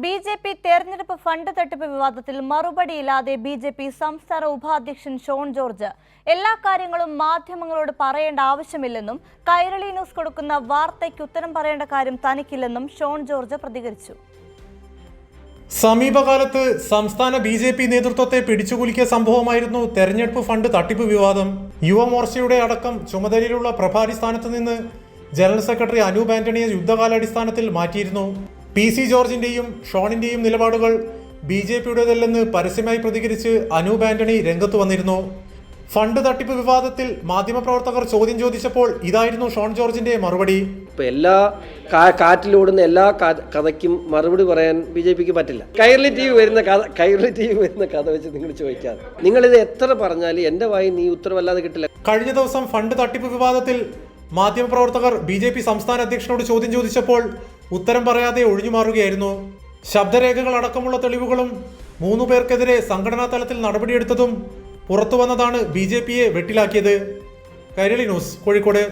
BJP തെരഞ്ഞെടുപ്പ് fund തട്ടിപ്പ് വിവാദത്തിൽ മറുപടിയില്ലാതെ ബി.ജെ.പി സംസ്ഥാന ഉപാധ്യക്ഷൻ ഷോൺ ജോർജ് എല്ലാ കാര്യങ്ങളും മാധ്യമങ്ങളോട് പറയേണ്ട ആവശ്യമില്ലെന്നും കൈരളി ന്യൂസ് കൊടുക്കുന്ന വാർത്തയ്ക്ക് ഉത്തരം പറയേണ്ട കാര്യം തനിക്കില്ലെന്നും ഷോൺ ജോർജ് പ്രതികരിച്ചു. സമീപകാലത്ത് സംസ്ഥാന ബി.ജെ.പി നേതൃത്വത്തെ പിടിച്ചുകുലുക്കിയ സംഭവമായിരുന്നു തെരഞ്ഞെടുപ്പ് ഫണ്ട് തട്ടിപ്പ് വിവാദം. യുവമോർച്ചയുടെ അടക്കം ചുമതലയിലുള്ള പ്രഭാരി സ്ഥാനത്ത് നിന്ന് ജനറൽ സെക്രട്ടറി അനൂപ് ആന്റണിയെ യുദ്ധകാലാടിസ്ഥാനത്തിൽ മാറ്റിയിരുന്നു. പി.സി. ജോർജിന്റെയും ഷോണിന്റെയും നിലപാടുകൾ ബി.ജെ.പിയുടേതല്ലെന്ന് പരസ്യമായി പ്രതികരിച്ച് അനൂപ് ആന്റണി രംഗത്ത് വന്നിരുന്നു. ഫണ്ട് തട്ടിപ്പ് വിവാദത്തിൽ മാധ്യമപ്രവർത്തകർ ചോദ്യം ചോദിച്ചപ്പോൾ ഇതായിരുന്നു ഷോൺ ജോർജിന്റെ മറുപടി. ഇപ്പം എല്ലാ കാറ്റിലോടുന്ന എല്ലാ കഥയ്ക്കും മറുപടി പറയാൻ ബി.ജെ.പിക്ക് പറ്റില്ല. കൈരളി ടി വി വരുന്ന കഥ വെച്ച് നിങ്ങൾ ചോദിക്കാതെ നിങ്ങളിത് എത്ര പറഞ്ഞാലും എൻ്റെ വായി നീ ഉത്തരവല്ലാതെ കിട്ടില്ല. കഴിഞ്ഞ ദിവസം ഫണ്ട് തട്ടിപ്പ് വിവാദത്തിൽ മാധ്യമപ്രവർത്തകർ ബി.ജെ.പി സംസ്ഥാന അധ്യക്ഷനോട് ചോദ്യം ചോദിച്ചപ്പോൾ ഉത്തരം പറയാതെ ഒഴിഞ്ഞുമാറുകയായിരുന്നു. ശബ്ദരേഖകൾ അടക്കമുള്ള തെളിവുകളും 3 പേർക്കെതിരെ സംഘടനാ തലത്തിൽ നടപടിയെടുത്തതും പുറത്തുവന്നതാണ് ബി.ജെ.പിയെ വെട്ടിലാക്കിയത്. കൈരളി ന്യൂസ്, കോഴിക്കോട്.